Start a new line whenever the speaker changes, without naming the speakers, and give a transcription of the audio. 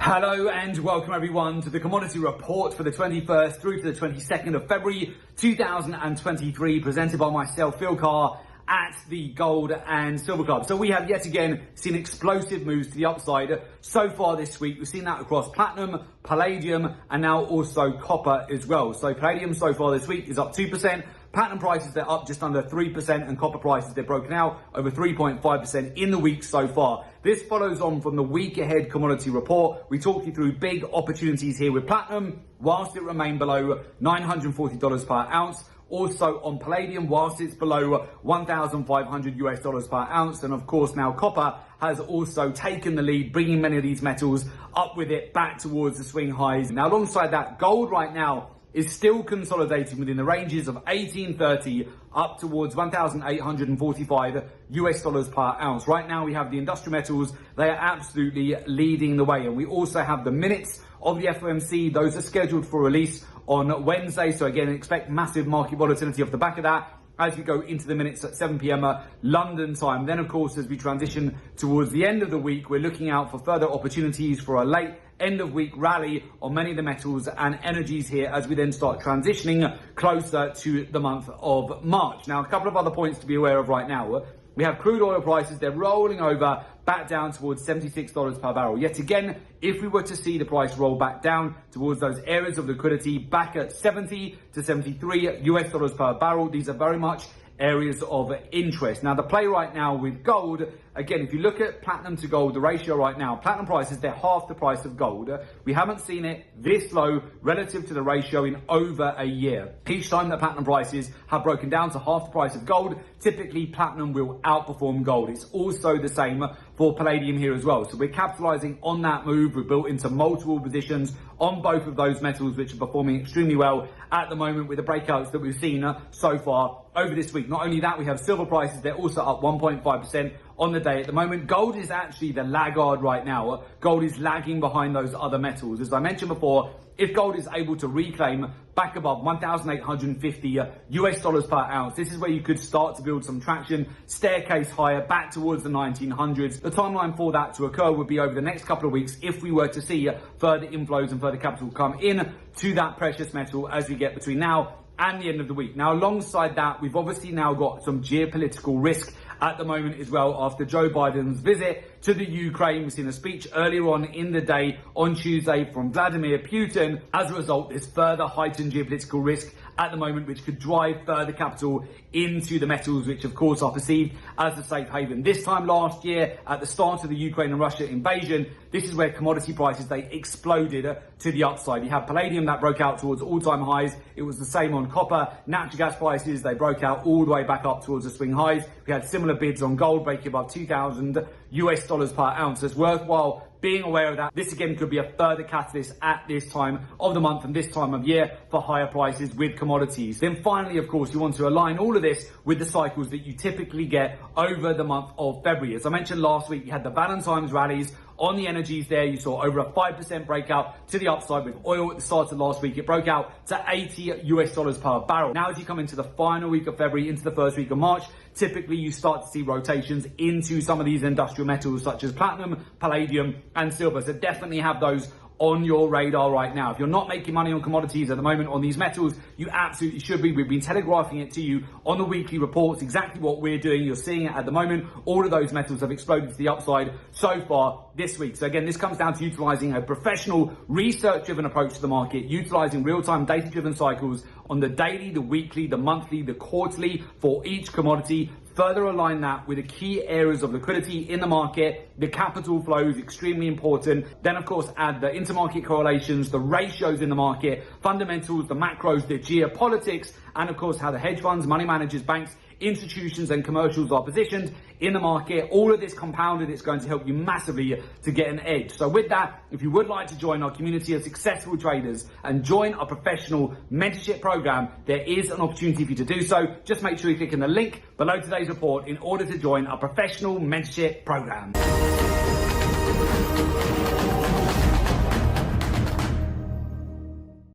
Hello and welcome everyone to the commodity report for the 21st through to the 22nd of February 2023, presented by myself, Phil Carr, at the Gold and Silver Club. So we have yet again seen explosive moves to the upside so far this week. We've seen that across platinum, palladium, and now also copper as well. So palladium so far this week is up 2%. Platinum prices, they're up just under 3%, and copper prices, they're broken out over 3.5% in the week so far. This follows on from the week ahead commodity report. We talked you through big opportunities here with platinum, whilst it remained below $940 per ounce. Also on palladium, whilst it's below $1,500 per ounce. And of course now copper has also taken the lead, bringing many of these metals up with it back towards the swing highs. Now alongside that, gold right now is still consolidating within the ranges of 1830 up towards $1,845 per ounce. Right now we have the industrial metals, they are absolutely leading the way. And we also have the minutes of the FOMC, those are scheduled for release on Wednesday. So again, expect massive market volatility off the back of that as we go into the minutes at 7 p.m. London time. Then of course, as we transition towards the end of the week, we're looking out for further opportunities for a late end of week rally on many of the metals and energies here as we then start transitioning closer to the month of March. Now, a couple of other points to be aware of right now. We have crude oil prices, they're rolling over back down towards $76 per barrel. Yet again, if we were to see the price roll back down towards those areas of liquidity back at 70 to 73 US dollars per barrel, these are very much areas of interest. Now, the play right now with gold, again, if you look at platinum to gold, the ratio right now, platinum prices, they're half the price of gold. We haven't seen it this low relative to the ratio in over a year. Each time that platinum prices have broken down to half the price of gold, typically platinum will outperform gold. It's also the same for palladium here as well. So we're capitalizing on that move. We're built into multiple positions on both of those metals, which are performing extremely well at the moment with the breakouts that we've seen so far over this week. Not only that, we have silver prices, they're also up 1.5% on the day at the moment. Gold is actually the laggard right now. Gold is lagging behind those other metals. As I mentioned before, if gold is able to reclaim back above 1,850 US dollars per ounce, this is where you could start to build some traction, staircase higher back towards the 1900s. The timeline for that to occur would be over the next couple of weeks if we were to see further inflows and further capital come in to that precious metal as we get between now and the end of the week. Now, alongside that, we've obviously now got some geopolitical risk at the moment as well after Joe Biden's visit to the Ukraine. We've seen a speech earlier on in the day on Tuesday from Vladimir Putin. As a result, there's further heightened geopolitical risk at the moment, which could drive further capital into the metals, which of course are perceived as a safe haven. This time last year, at the start of the Ukraine and Russia invasion, this is where commodity prices, they exploded to the upside. You have palladium that broke out towards all-time highs. It was the same on copper. Natural gas prices, they broke out all the way back up towards the swing highs. We had similar bids on gold breaking above 2,000 US dollars per ounce. It's worthwhile being aware of that. This again could be a further catalyst at this time of the month and this time of year for higher prices with commodities. Then finally, of course, you want to align all of this with the cycles that you typically get over the month of February. As I mentioned last week, you had the Valentine's rallies on the energies there. You saw over a 5% breakout to the upside with oil at the start of last week. It broke out to 80 US dollars per barrel. Now, as you come into the final week of February, into the first week of March, typically you start to see rotations into some of these industrial metals such as platinum, palladium, and silver. So definitely have those on your radar right now. If you're not making money on commodities at the moment on these metals, you absolutely should be. We've been telegraphing it to you on the weekly reports, exactly what we're doing. You're seeing it at the moment. All of those metals have exploded to the upside so far this week. So again, this comes down to utilizing a professional research-driven approach to the market, utilizing real-time data-driven cycles on the daily, the weekly, the monthly, the quarterly for each commodity. Further align that with the key areas of liquidity in the market. The capital flow is extremely important. Then, of course, add the intermarket correlations, the ratios in the market, fundamentals, the macros, the geopolitics, and of course, how the hedge funds, money managers, banks, institutions, and commercials are positioned in the market. All of this compounded, it's going to help you massively to get an edge. So with that, if you would like to join our community of successful traders and join our professional mentorship program, there is an opportunity for you to do so. Just make sure you click on the link below today's report in order to join our professional mentorship program.